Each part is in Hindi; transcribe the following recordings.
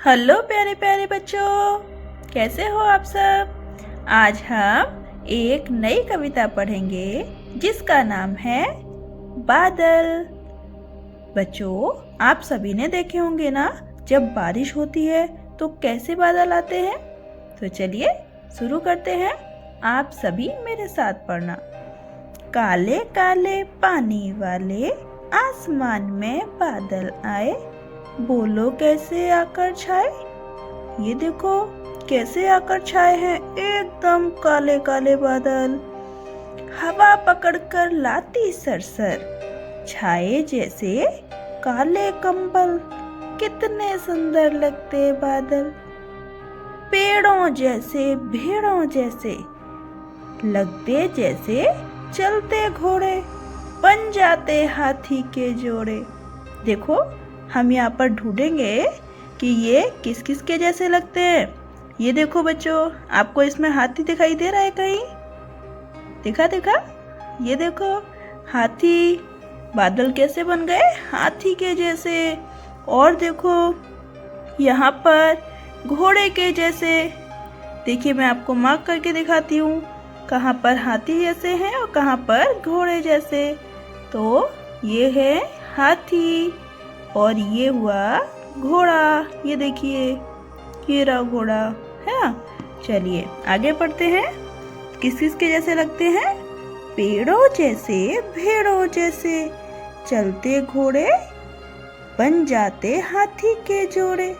हेलो प्यारे प्यारे बच्चों, कैसे हो आप सब। आज हम एक नई कविता पढ़ेंगे जिसका नाम है बादल। बच्चों, आप सभी ने देखे होंगे ना, जब बारिश होती है तो कैसे बादल आते हैं। तो चलिए शुरू करते हैं। आप सभी मेरे साथ पढ़ना। काले काले पानी वाले आसमान में बादल आए, बोलो कैसे आकर छाए। ये देखो कैसे आकर छाए हैं एकदम काले काले बादल। हवा पकड़कर लाती सरसर, छाए जैसे काले कंबल। कितने सुंदर लगते बादल, पेड़ों जैसे भेड़ों जैसे, लगते जैसे चलते घोड़े, बन जाते हाथी के जोड़े। देखो हम यहाँ पर ढूंढेंगे कि ये किस किस के जैसे लगते हैं। ये देखो बच्चों, आपको इसमें हाथी दिखाई दे रहा है कहीं? देखा? ये देखो हाथी। बादल कैसे बन गए? हाथी के जैसे। और देखो यहाँ पर घोड़े के जैसे। देखिए मैं आपको मार्क करके दिखाती हूँ, कहाँ पर हाथी जैसे हैं और कहाँ पर घोड़े जैसे। तो ये है हाथी और ये हुआ घोड़ा। ये देखिए ये रहा घोड़ा, है ना। चलिए आगे पढ़ते हैं। किस किस के जैसे लगते हैं? पेड़ों जैसे भेड़ों जैसे, चलते घोड़े, बन जाते हाथी के जोड़े।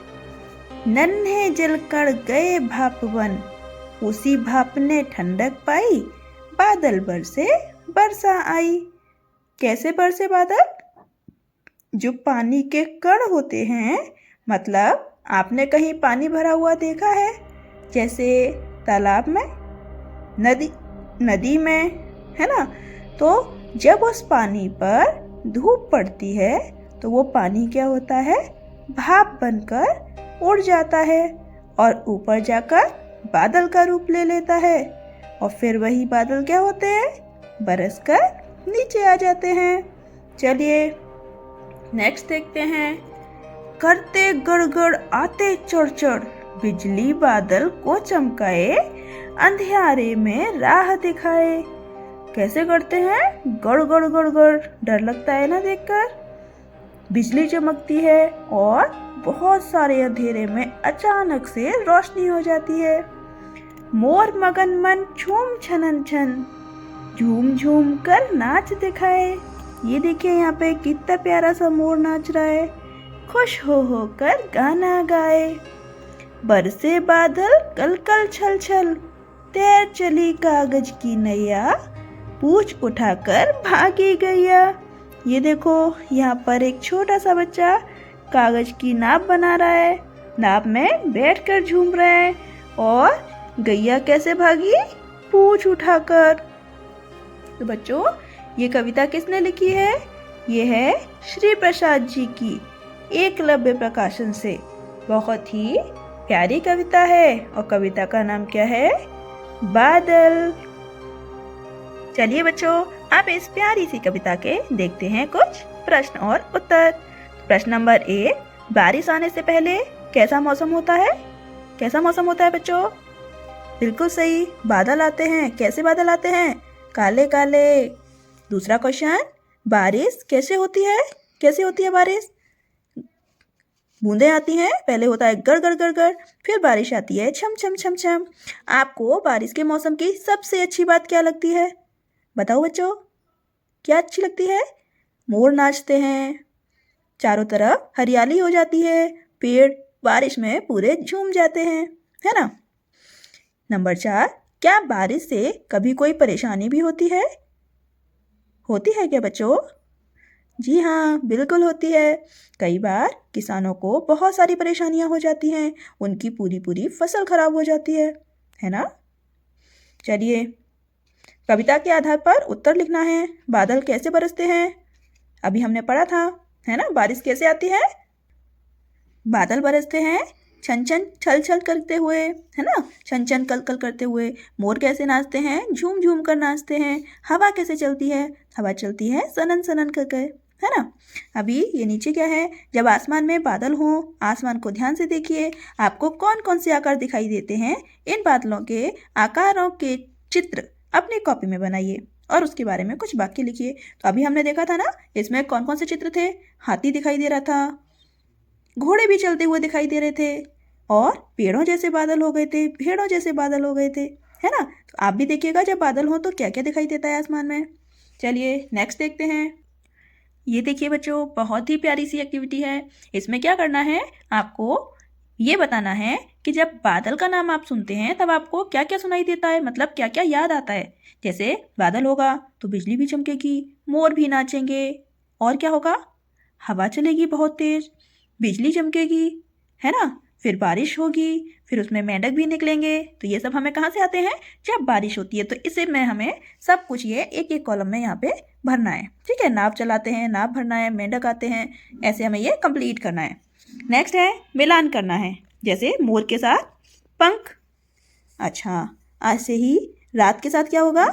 नन्हे जलकर गए भाप बन, उसी भाप ने ठंडक पाई, बादल बरसे बरसा आई। कैसे बरसे बादल? जो पानी के कण होते हैं, मतलब आपने कहीं पानी भरा हुआ देखा है, जैसे तालाब में, नदी में, है ना। तो जब उस पानी पर धूप पड़ती है तो वो पानी क्या होता है, भाप बनकर उड़ जाता है और ऊपर जाकर बादल का रूप ले लेता है। और फिर वही बादल क्या होते हैं, बरसकर नीचे आ जाते हैं। चलिए नेक्स्ट देखते हैं। करते गड़गड़ आते चढ़ चढ़, बिजली बादल को चमकाए, अंधियारे में राह दिखाए। कैसे करते हैं? गड़ गड़ गड़ गड़, डर लगता है ना देखकर। बिजली चमकती है और बहुत सारे अंधेरे में अचानक से रोशनी हो जाती है। मोर मगन मन झूम छनन छन, झूम झूम कर नाच दिखाए। ये देखिए यहाँ पे कितना प्यारा सा मोर नाच रहा है, खुश हो कर गाना गाए। बरसे बादल कल कल छल छल, तैर चली कागज की नैया, पूछ उठाकर भागी गैया। ये देखो यहाँ पर एक छोटा सा बच्चा कागज की नाव बना रहा है, नाव में बैठकर झूम रहा है। और गैया कैसे भागी? पूछ उठाकर। तो बच्चों, ये कविता किसने लिखी है? ये है श्री प्रसाद जी की, एकलव्य प्रकाशन से। बहुत ही प्यारी कविता है और कविता का नाम क्या है? बादल। चलिए बच्चों, आप इस प्यारी सी कविता के देखते हैं कुछ प्रश्न और उत्तर। प्रश्न नंबर 1, बारिश आने से पहले कैसा मौसम होता है? कैसा मौसम होता है बच्चों? बिल्कुल सही, बादल आते हैं। कैसे बादल आते हैं? काले काले। दूसरा क्वेश्चन, बारिश कैसे होती है? कैसे होती है बारिश? बूंदें आती हैं, पहले होता है गड़ गड़ गड़ गड़, फिर बारिश आती है छम छम छम छम। आपको बारिश के मौसम की सबसे अच्छी बात क्या लगती है? बताओ बच्चों, क्या अच्छी लगती है? मोर नाचते हैं, चारों तरफ हरियाली हो जाती है, पेड़ बारिश में पूरे झूम जाते हैं, है ना। नंबर 4, क्या बारिश से कभी कोई परेशानी भी होती है? होती है क्या बच्चों? जी हाँ, बिल्कुल होती है। कई बार किसानों को बहुत सारी परेशानियां हो जाती हैं, उनकी पूरी फसल खराब हो जाती है ना। चलिए कविता के आधार पर उत्तर लिखना है। बादल कैसे बरसते हैं? अभी हमने पढ़ा था, है ना। बारिश कैसे आती है? बादल बरसते हैं छन छन छल छल करते हुए, है ना, छन छन कल कल करते हुए। मोर कैसे नाचते हैं? झूम झूम कर नाचते हैं। हवा कैसे चलती है? हवा चलती है सनन सनन करके, है ना। अभी ये नीचे क्या है, जब आसमान में बादल हो, आसमान को ध्यान से देखिए, आपको कौन कौन से आकार दिखाई देते हैं। इन बादलों के आकारों के चित्र अपनी कॉपी में बनाइए और उसके बारे में कुछ वाक्य लिखिए। तो अभी हमने देखा था ना, इसमें कौन कौन से चित्र थे। हाथी दिखाई दे रहा था, घोड़े भी चलते हुए दिखाई दे रहे थे, और पेड़ों जैसे बादल हो गए थे, भेड़ों जैसे बादल हो गए थे, है ना। तो आप भी देखिएगा जब बादल हो तो क्या क्या दिखाई देता है आसमान में। चलिए नेक्स्ट देखते हैं। ये देखिए बच्चों, बहुत ही प्यारी सी एक्टिविटी है। इसमें क्या करना है, आपको ये बताना है कि जब बादल का नाम आप सुनते हैं तब आपको क्या क्या सुनाई देता है, मतलब क्या क्या याद आता है। जैसे बादल होगा तो बिजली भी चमकेगी, मोर भी नाचेंगे, और क्या होगा, हवा चलेगी बहुत तेज, बिजली चमकेगी, है ना। फिर बारिश होगी, फिर उसमें मेंढक भी निकलेंगे। तो ये सब हमें कहाँ से आते हैं, जब बारिश होती है। तो इसे में हमें सब कुछ ये एक एक कॉलम में यहाँ पे भरना है, ठीक है। नाव चलाते हैं, नाव भरना है, मेंढक आते हैं, ऐसे हमें ये कंप्लीट करना है। नेक्स्ट है मिलान करना है, जैसे मोर के साथ पंख। अच्छा, आज से ही रात के साथ क्या होगा,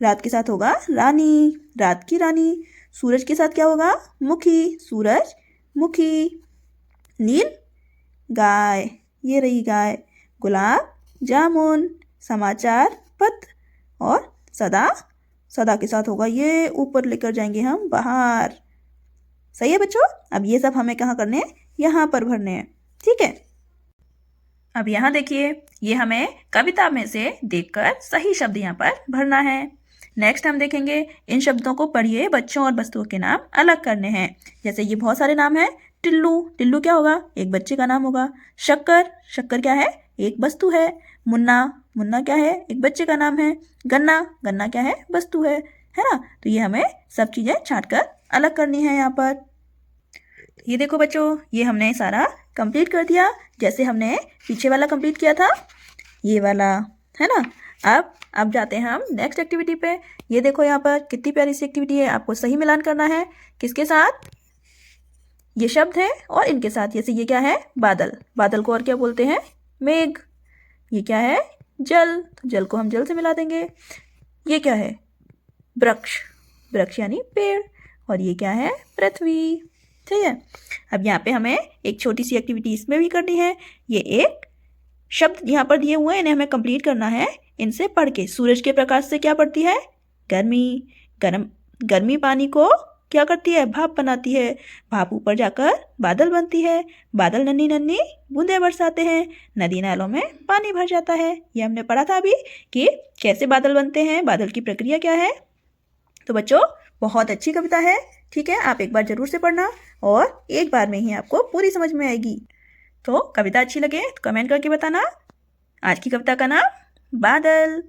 रात के साथ होगा रानी, रात की रानी। सूरज के साथ क्या होगा, मुखी, सूरज मुखी। नील गाय, ये रही गाय। गुलाब जामुन, समाचार पत्र, और सदा, सदा के साथ होगा ये ऊपर लेकर जाएंगे हम बाहर। सही है बच्चों। अब ये सब हमें कहाँ करने हैं, यहाँ पर भरने हैं, ठीक है। अब यहाँ देखिए, ये हमें कविता में से देखकर सही शब्द यहाँ पर भरना है। नेक्स्ट हम देखेंगे, इन शब्दों को पढ़िए, बच्चों और वस्तुओं के नाम अलग करने हैं। जैसे ये बहुत सारे नाम हैं। टिल्लू, टिल्लू क्या होगा, एक बच्चे का नाम होगा। शक्कर, शक्कर क्या है, एक वस्तु है। मुन्ना, मुन्ना क्या है, एक बच्चे का नाम है। गन्ना, गन्ना क्या है, वस्तु है ना। तो ये हमें सब चीज़ें छांट कर अलग करनी है यहाँ पर। ये देखो बच्चों, ये हमने सारा कंप्लीट कर दिया, जैसे हमने पीछे वाला कंप्लीट किया था, ये वाला, है ना। अब जाते हैं हम नेक्स्ट एक्टिविटी पे। ये देखो यहाँ पर कितनी प्यारी सी एक्टिविटी है। आपको सही मिलान करना है, किसके साथ, ये शब्द है और इनके साथ। जैसे ये क्या है, बादल, बादल को और क्या बोलते हैं, मेघ। ये क्या है, जल, तो जल को हम जल से मिला देंगे। ये क्या है, वृक्ष, वृक्ष यानी पेड़। और ये क्या है, पृथ्वी, ठीक है। अब यहाँ पे हमें एक छोटी सी एक्टिविटी इसमें भी करनी है। ये एक शब्द यहाँ पर दिए हुए हैं, इन्हें हमें कंप्लीट करना है इनसे पढ़ के। सूरज के प्रकाश से क्या पड़ती है, गर्मी। गर्मी पानी को क्या करती है, भाप बनाती है। भाप ऊपर जाकर बादल बनती है। बादल नन्ही नन्ही बूंदें बरसाते हैं, नदी नालों में पानी भर जाता है। ये हमने पढ़ा था अभी कि कैसे बादल बनते हैं, बादल की प्रक्रिया क्या है। तो बच्चों, बहुत अच्छी कविता है, ठीक है। आप एक बार जरूर से पढ़ना और एक बार में ही आपको पूरी समझ में आएगी। तो कविता अच्छी लगे तो कमेंट करके बताना। आज की कविता का नाम बादल।